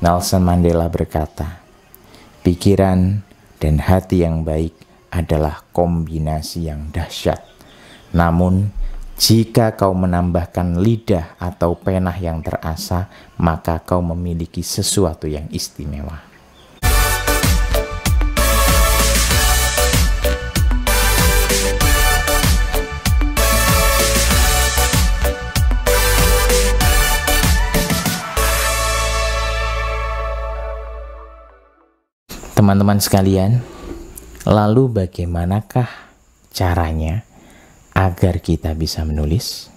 Nelson Mandela berkata, pikiran dan hati yang baik adalah kombinasi yang dahsyat. Namun, jika kau menambahkan lidah atau penah yang terasa, maka kau memiliki sesuatu yang istimewa. Teman-teman sekalian, lalu bagaimanakah caranya agar kita bisa menulis?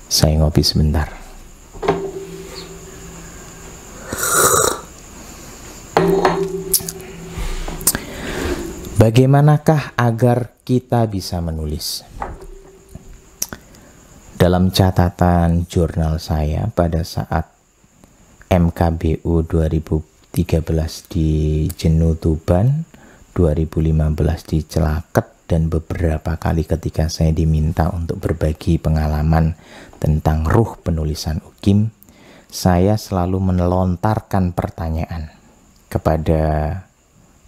Saya ngopi sebentar. Bagaimanakah agar kita bisa menulis? Dalam catatan jurnal saya pada saat MKBU 2013 di Jenuh Tuban, 2015 di Celaket, dan beberapa kali ketika saya diminta untuk berbagi pengalaman tentang ruh penulisan UKIM, saya selalu melontarkan pertanyaan kepada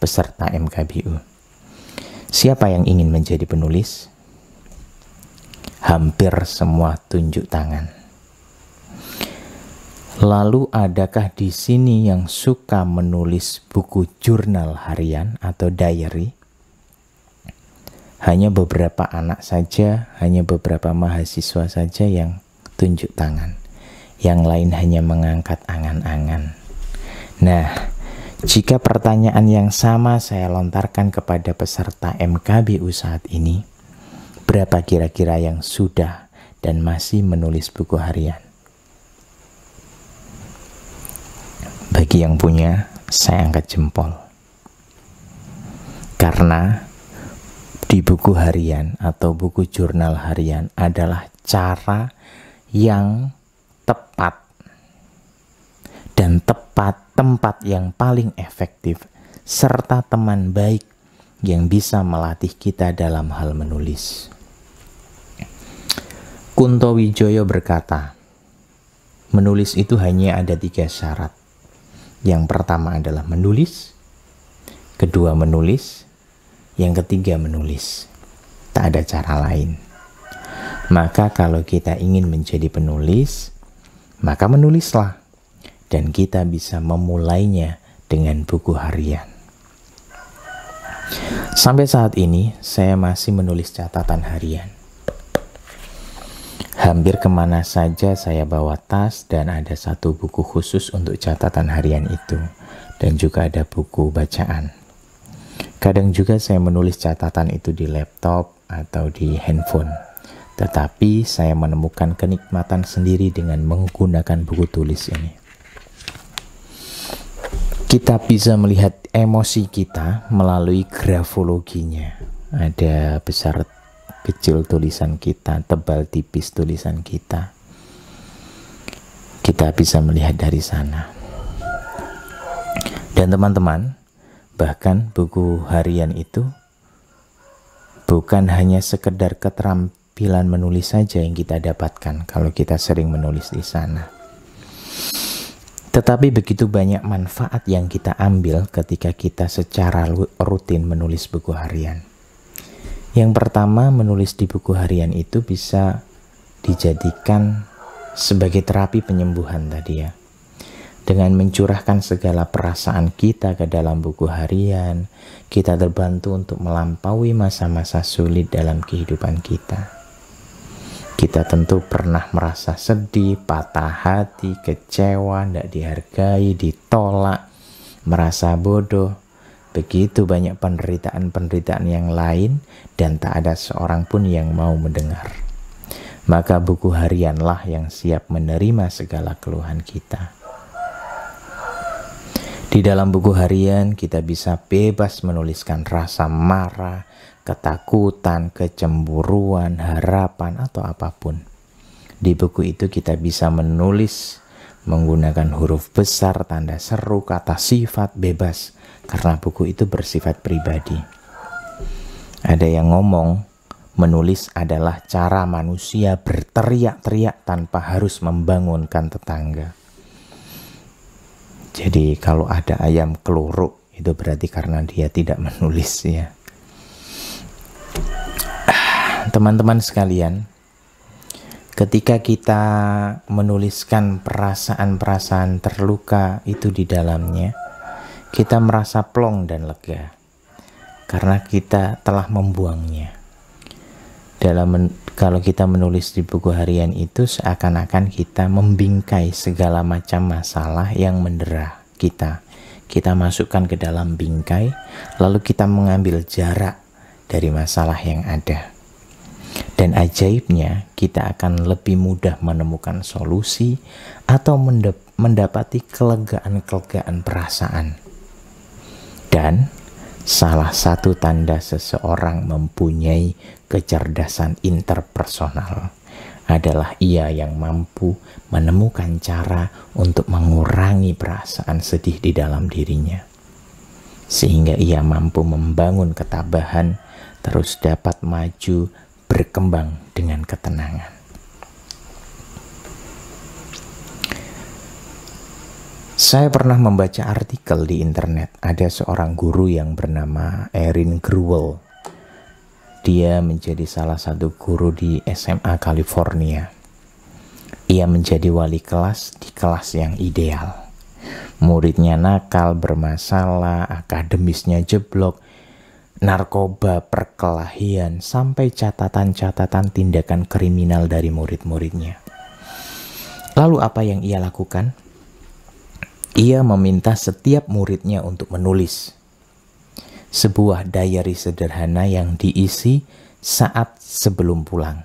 peserta MKBU. Siapa yang ingin menjadi penulis? Hampir semua tunjuk tangan. Lalu adakah di sini yang suka menulis buku jurnal harian atau diary? Hanya beberapa anak saja, hanya beberapa mahasiswa saja yang tunjuk tangan. Yang lain hanya mengangkat angan-angan. Nah, jika pertanyaan yang sama saya lontarkan kepada peserta MKBU saat ini, berapa kira-kira yang sudah dan masih menulis buku harian? Bagi yang punya, saya angkat jempol. Karena di buku harian atau buku jurnal harian adalah cara yang tepat dan tepat tempat yang paling efektif serta teman baik yang bisa melatih kita dalam hal menulis. Kunto Wijoyo berkata, menulis itu hanya ada 3 syarat. Yang pertama adalah menulis, kedua menulis, yang ketiga menulis. Tak ada cara lain. Maka kalau kita ingin menjadi penulis, maka menulislah. Dan kita bisa memulainya dengan buku harian. Sampai saat ini, saya masih menulis catatan harian. Hampir kemana saja saya bawa tas dan ada satu buku khusus untuk catatan harian itu. Dan juga ada buku bacaan. Kadang juga saya menulis catatan itu di laptop atau di handphone. Tetapi saya menemukan kenikmatan sendiri dengan menggunakan buku tulis ini. Kita bisa melihat emosi kita melalui grafologinya. Ada besar kecil tulisan kita, tebal tipis tulisan kita. Kita bisa melihat dari sana. Dan teman-teman, bahkan buku harian itu bukan hanya sekedar keterampilan menulis saja yang kita dapatkan kalau kita sering menulis di sana. Tetapi begitu banyak manfaat yang kita ambil ketika kita secara rutin menulis buku harian. Yang pertama, menulis di buku harian itu bisa dijadikan sebagai terapi penyembuhan tadi ya. Dengan mencurahkan segala perasaan kita ke dalam buku harian, kita terbantu untuk melampaui masa-masa sulit dalam kehidupan kita. Kita tentu pernah merasa sedih, patah hati, kecewa, tidak dihargai, ditolak, merasa bodoh. Begitu banyak penderitaan-penderitaan yang lain dan tak ada seorang pun yang mau mendengar. Maka buku harianlah yang siap menerima segala keluhan kita. Di dalam buku harian kita bisa bebas menuliskan rasa marah, ketakutan, kecemburuan, harapan, atau apapun. Di buku itu kita bisa menulis menggunakan huruf besar, tanda seru, kata sifat, bebas. Karena buku itu bersifat pribadi. Ada yang ngomong, menulis adalah cara manusia berteriak-teriak tanpa harus membangunkan tetangga. Jadi kalau ada ayam keluruk itu berarti karena dia tidak menulis ya. Teman-teman sekalian, ketika kita menuliskan perasaan-perasaan terluka itu di dalamnya, kita merasa plong dan lega karena kita telah membuangnya. Kalau kita menulis di buku harian itu seakan-akan kita membingkai segala macam masalah yang mendera kita. Kita masukkan ke dalam bingkai, lalu kita mengambil jarak dari masalah yang ada. Dan ajaibnya, kita akan lebih mudah menemukan solusi atau mendapati kelegaan-kelegaan perasaan. Dan salah satu tanda seseorang mempunyai kecerdasan interpersonal adalah ia yang mampu menemukan cara untuk mengurangi perasaan sedih di dalam dirinya, sehingga ia mampu membangun ketabahan, terus dapat maju berkembang dengan ketenangan. Saya pernah membaca artikel di internet, ada seorang guru yang bernama Erin Gruwel. Dia menjadi salah satu guru di SMA California. Ia menjadi wali kelas di kelas yang ideal. Muridnya nakal, bermasalah, akademisnya jeblok, narkoba, perkelahian, sampai catatan-catatan tindakan kriminal dari murid-muridnya. Lalu apa yang ia lakukan? Ia meminta setiap muridnya untuk menulis sebuah diary sederhana yang diisi saat sebelum pulang.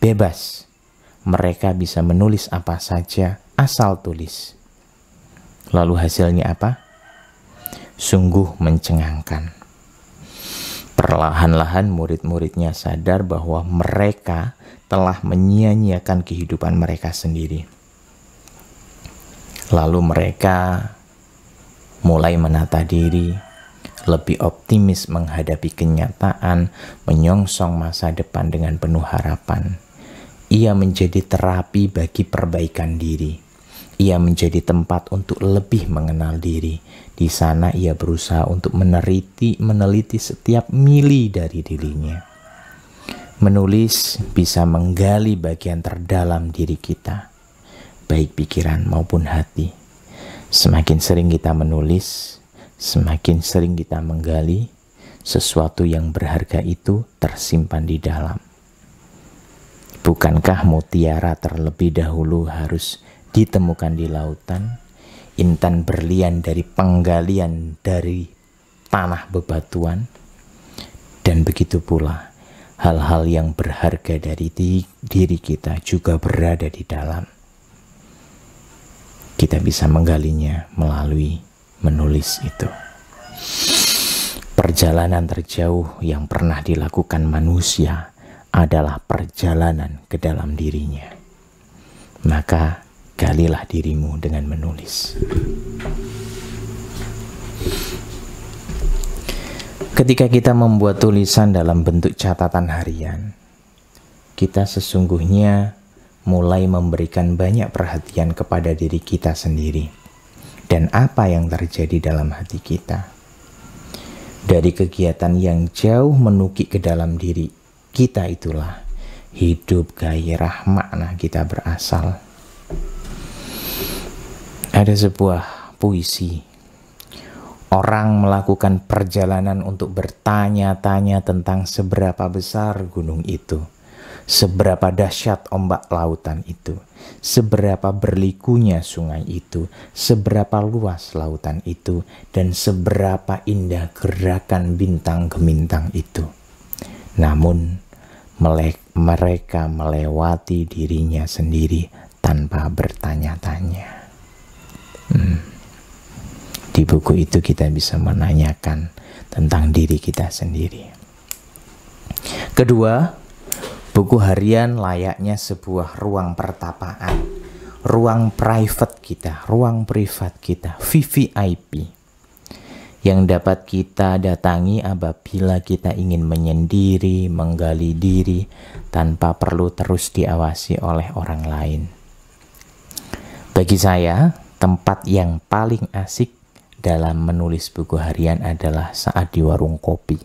Bebas, mereka bisa menulis apa saja asal tulis. Lalu hasilnya apa? Sungguh mencengangkan. Perlahan-lahan murid-muridnya sadar bahwa mereka telah menyia-nyiakan kehidupan mereka sendiri. Lalu mereka mulai menata diri, lebih optimis menghadapi kenyataan, menyongsong masa depan dengan penuh harapan. Ia menjadi terapi bagi perbaikan diri. Ia menjadi tempat untuk lebih mengenal diri. Di sana ia berusaha untuk meneliti setiap mili dari dirinya. Menulis bisa menggali bagian terdalam diri kita, baik pikiran maupun hati. Semakin sering kita menulis, semakin sering kita menggali, sesuatu yang berharga itu tersimpan di dalam. Bukankah mutiara terlebih dahulu harus ditemukan di lautan, intan berlian dari penggalian dari tanah bebatuan, dan begitu pula hal-hal yang berharga dari diri kita juga berada di dalam. Kita bisa menggalinya melalui menulis itu. Perjalanan terjauh yang pernah dilakukan manusia adalah perjalanan ke dalam dirinya. Maka galilah dirimu dengan menulis. Ketika kita membuat tulisan dalam bentuk catatan harian, kita sesungguhnya mulai memberikan banyak perhatian kepada diri kita sendiri dan apa yang terjadi dalam hati kita. Dari kegiatan yang jauh menukik ke dalam diri kita itulah hidup, gairah, makna kita berasal. Ada sebuah puisi. Orang melakukan perjalanan untuk bertanya-tanya tentang seberapa besar gunung itu, seberapa dahsyat ombak lautan itu, seberapa berlikunya sungai itu, seberapa luas lautan itu, dan seberapa indah gerakan bintang gemintang itu. Namun mereka melewati dirinya sendiri tanpa bertanya-tanya. Di buku itu kita bisa menanyakan tentang diri kita sendiri. Kedua, buku harian layaknya sebuah ruang pertapaan, ruang private kita, ruang privat kita, VVIP, yang dapat kita datangi apabila kita ingin menyendiri, menggali diri tanpa perlu terus diawasi oleh orang lain. Bagi saya, Tempat yang paling asik dalam menulis buku harian adalah saat di warung kopi.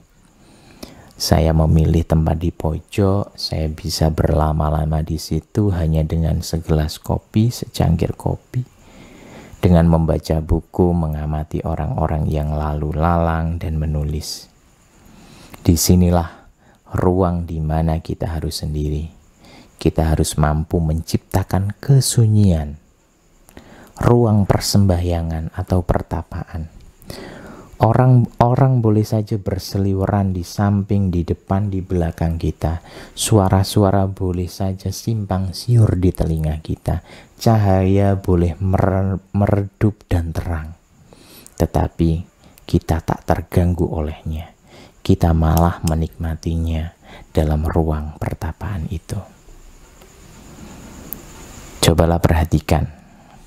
Saya memilih tempat di pojok, saya bisa berlama-lama di situ hanya dengan segelas kopi, secangkir kopi. Dengan membaca buku, mengamati orang-orang yang lalu lalang dan menulis. Disinilah ruang di mana kita harus sendiri. Kita harus mampu menciptakan kesunyian, ruang persembahyangan atau pertapaan. Orang boleh saja berseliweran di samping, di depan, di belakang kita. Suara-suara boleh saja simpang siur di telinga kita. Cahaya boleh meredup dan terang. Tetapi kita tak terganggu olehnya. Kita malah menikmatinya dalam ruang pertapaan itu. Cobalah perhatikan,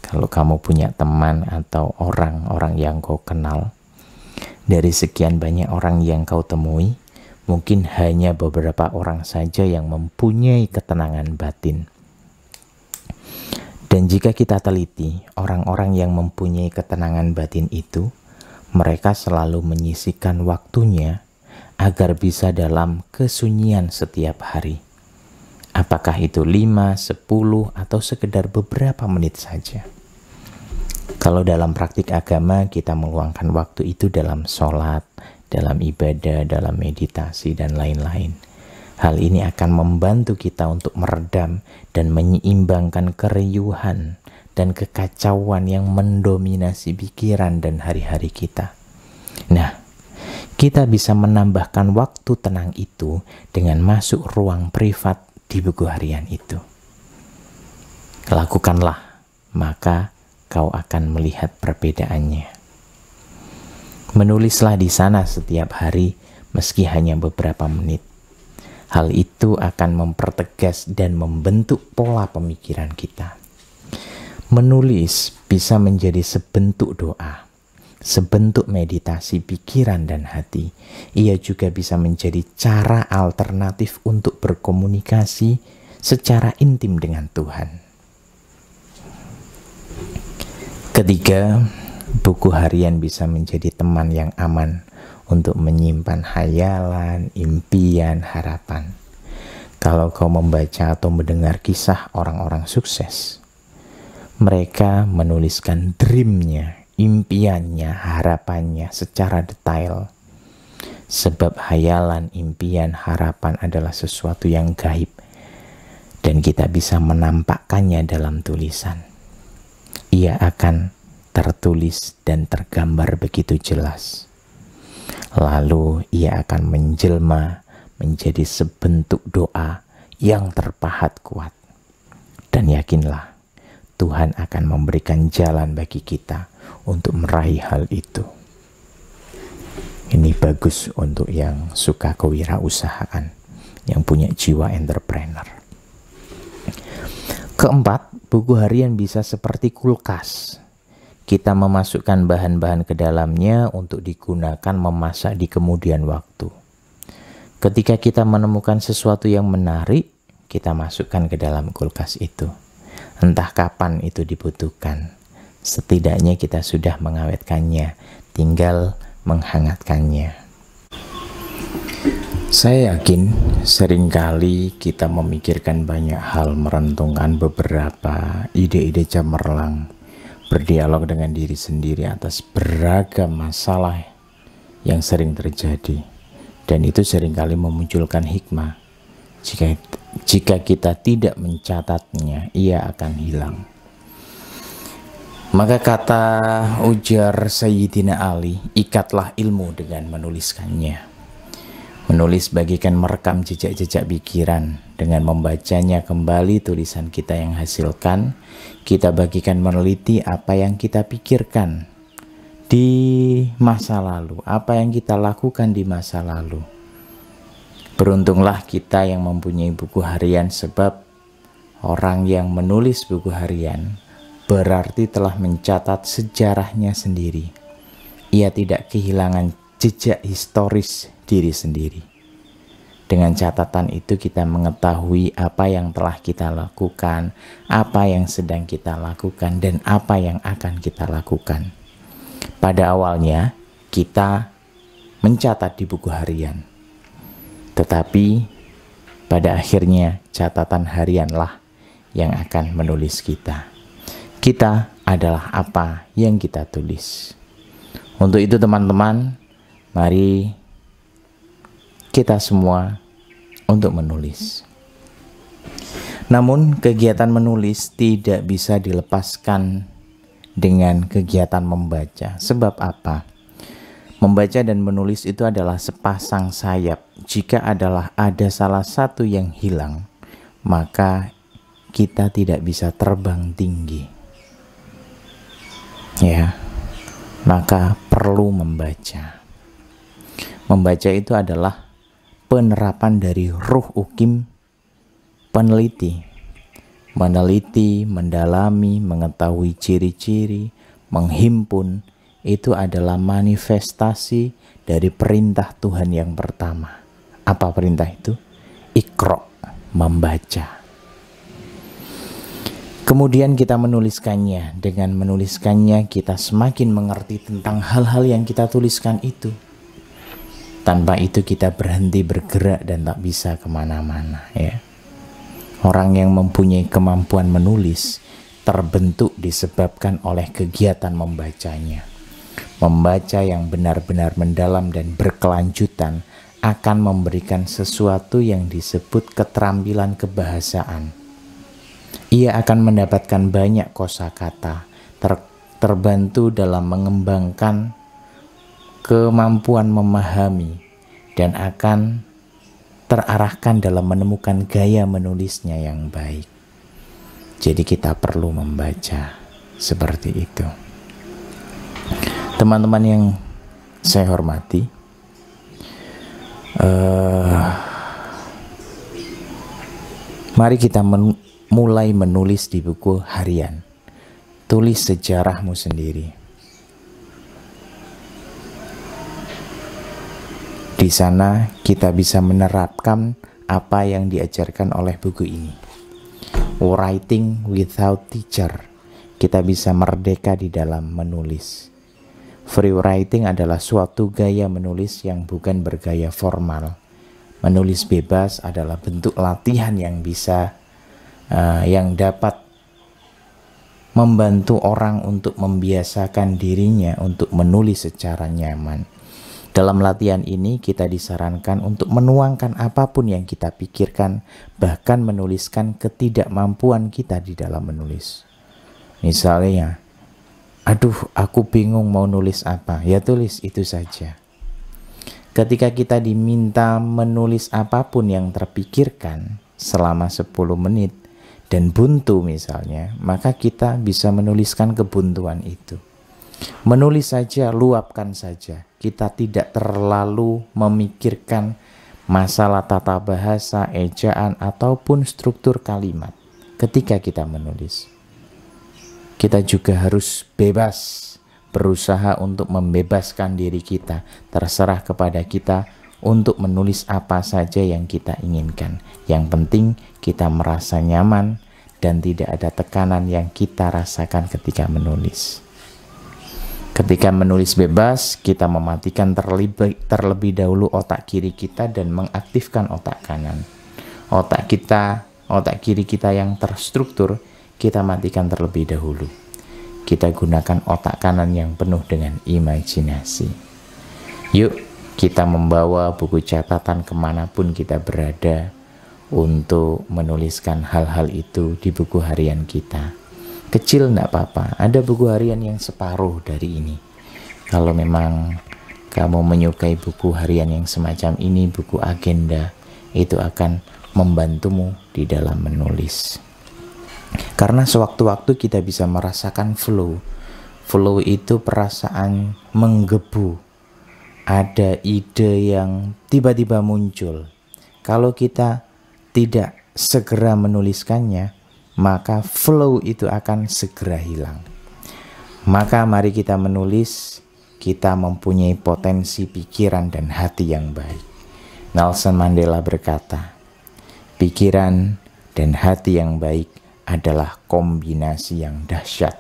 kalau kamu punya teman atau orang-orang yang kau kenal, dari sekian banyak orang yang kau temui, mungkin hanya beberapa orang saja yang mempunyai ketenangan batin. Dan jika kita teliti, orang-orang yang mempunyai ketenangan batin itu, mereka selalu menyisihkan waktunya agar bisa dalam kesunyian setiap hari. Apakah itu 5, 10, atau sekedar beberapa menit saja. Kalau dalam praktik agama kita meluangkan waktu itu dalam sholat, dalam ibadah, dalam meditasi, dan lain-lain. Hal ini akan membantu kita untuk meredam dan menyeimbangkan keriuhan dan kekacauan yang mendominasi pikiran dan hari-hari kita. Nah, kita bisa menambahkan waktu tenang itu dengan masuk ruang privat di buku harian itu. Lakukanlah, maka kau akan melihat perbedaannya. Menulislah di sana setiap hari, meski hanya beberapa menit. Hal itu akan mempertegas dan membentuk pola pemikiran kita. Menulis bisa menjadi sebentuk doa, sebentuk meditasi pikiran dan hati. Ia juga bisa menjadi cara alternatif untuk berkomunikasi secara intim dengan Tuhan. Ketiga, buku harian bisa menjadi teman yang aman untuk menyimpan hayalan, impian, harapan. Kalau kau membaca atau mendengar kisah orang-orang sukses, mereka menuliskan dream-nya, impiannya, harapannya secara detail. Sebab hayalan, impian, harapan adalah sesuatu yang gaib dan kita bisa menampakkannya dalam tulisan. Ia akan tertulis dan tergambar begitu jelas. Lalu ia akan menjelma menjadi sebentuk doa yang terpahat kuat. Dan yakinlah, Tuhan akan memberikan jalan bagi kita untuk meraih hal itu. Ini bagus untuk yang suka kewirausahaan, yang punya jiwa entrepreneur. Keempat, buku harian bisa seperti kulkas. Kita memasukkan bahan-bahan ke dalamnya untuk digunakan memasak di kemudian waktu. Ketika kita menemukan sesuatu yang menarik, kita masukkan ke dalam kulkas itu. Entah kapan itu dibutuhkan, setidaknya kita sudah mengawetkannya, tinggal menghangatkannya. Saya yakin seringkali kita memikirkan banyak hal, merentungkan beberapa ide-ide cemerlang, berdialog dengan diri sendiri atas beragam masalah yang sering terjadi. Dan itu seringkali memunculkan hikmah. Jika kita tidak mencatatnya, ia akan hilang. Maka kata ujar Sayyidina Ali, ikatlah ilmu dengan menuliskannya. Menulis bagikan merekam jejak-jejak pikiran. Dengan membacanya kembali tulisan kita yang hasilkan, kita bagikan meneliti apa yang kita pikirkan di masa lalu, apa yang kita lakukan di masa lalu. Beruntunglah kita yang mempunyai buku harian, sebab orang yang menulis buku harian berarti telah mencatat sejarahnya sendiri. Ia tidak kehilangan jejak historis diri sendiri. Dengan catatan itu kita mengetahui apa yang telah kita lakukan, apa yang sedang kita lakukan, dan apa yang akan kita lakukan. Pada awalnya kita mencatat di buku harian, tetapi pada akhirnya catatan harianlah yang akan menulis kita. Kita adalah apa yang kita tulis. Untuk itu teman-teman, mari kita semua untuk menulis. Namun kegiatan menulis tidak bisa dilepaskan dengan kegiatan membaca. Sebab apa? Membaca dan menulis itu adalah sepasang sayap. Jika ada salah satu yang hilang, maka kita tidak bisa terbang tinggi. Ya, maka perlu membaca. Membaca itu adalah penerapan dari ruh ukim peneliti. Meneliti, mendalami, mengetahui ciri-ciri, menghimpun, itu adalah manifestasi dari perintah Tuhan yang pertama. Apa perintah itu? Iqra, membaca. Kemudian kita menuliskannya. Dengan menuliskannya kita semakin mengerti tentang hal-hal yang kita tuliskan itu. Tanpa itu kita berhenti bergerak dan tak bisa kemana-mana, ya. Orang yang mempunyai kemampuan menulis terbentuk disebabkan oleh kegiatan membacanya. Membaca yang benar-benar mendalam dan berkelanjutan akan memberikan sesuatu yang disebut keterampilan kebahasaan. Ia akan mendapatkan banyak kosakata, terbantu dalam mengembangkan kemampuan memahami, dan akan terarahkan dalam menemukan gaya menulisnya yang baik. Jadi kita perlu membaca seperti itu. Teman-teman yang saya hormati, mari kita mulai menulis di buku harian. Tulis sejarahmu sendiri. Di sana kita bisa menerapkan apa yang diajarkan oleh buku ini. Writing without teacher. Kita bisa merdeka di dalam menulis. Free writing adalah suatu gaya menulis yang bukan bergaya formal. Menulis bebas adalah bentuk latihan yang bisa yang dapat membantu orang untuk membiasakan dirinya untuk menulis secara nyaman. Dalam latihan ini kita disarankan untuk menuangkan apapun yang kita pikirkan, bahkan menuliskan ketidakmampuan kita di dalam menulis. Misalnya, aduh aku bingung mau nulis apa, ya tulis itu saja. Ketika kita diminta menulis apapun yang terpikirkan selama 10 menit dan buntu misalnya, maka kita bisa menuliskan kebuntuan itu. Menulis saja, luapkan saja. Kita tidak terlalu memikirkan masalah tata bahasa, ejaan, ataupun struktur kalimat ketika kita menulis. Kita juga harus bebas, berusaha untuk membebaskan diri kita. Terserah kepada kita untuk menulis apa saja yang kita inginkan. Yang penting kita merasa nyaman dan tidak ada tekanan yang kita rasakan ketika menulis. Ketika menulis bebas, kita mematikan terlebih dahulu otak kiri kita dan mengaktifkan otak kanan. Otak kiri kita yang terstruktur, kita matikan terlebih dahulu. Kita gunakan otak kanan yang penuh dengan imajinasi. Yuk, kita membawa buku catatan kemanapun kita berada untuk menuliskan hal-hal itu di buku harian kita. Kecil enggak apa-apa, ada buku harian yang separuh dari ini. Kalau memang kamu menyukai buku harian yang semacam ini, buku agenda, itu akan membantumu di dalam menulis. Karena sewaktu-waktu kita bisa merasakan flow. Flow itu perasaan menggebu. Ada ide yang tiba-tiba muncul. Kalau kita tidak segera menuliskannya, maka flow itu akan segera hilang. Maka mari kita menulis, kita mempunyai potensi pikiran dan hati yang baik. Nelson Mandela berkata, pikiran dan hati yang baik adalah kombinasi yang dahsyat.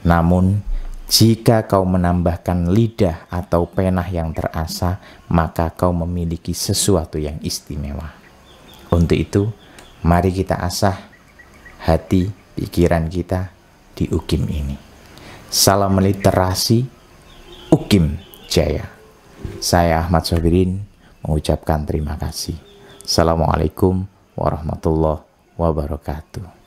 Namun, jika kau menambahkan lidah atau penah yang terasa, maka kau memiliki sesuatu yang istimewa. Untuk itu, mari kita asah hati, pikiran kita di UKIM ini. Salam literasi, UKIM Jaya. Saya Ahmad Sobirin mengucapkan terima kasih. Assalamualaikum warahmatullahi wabarakatuh.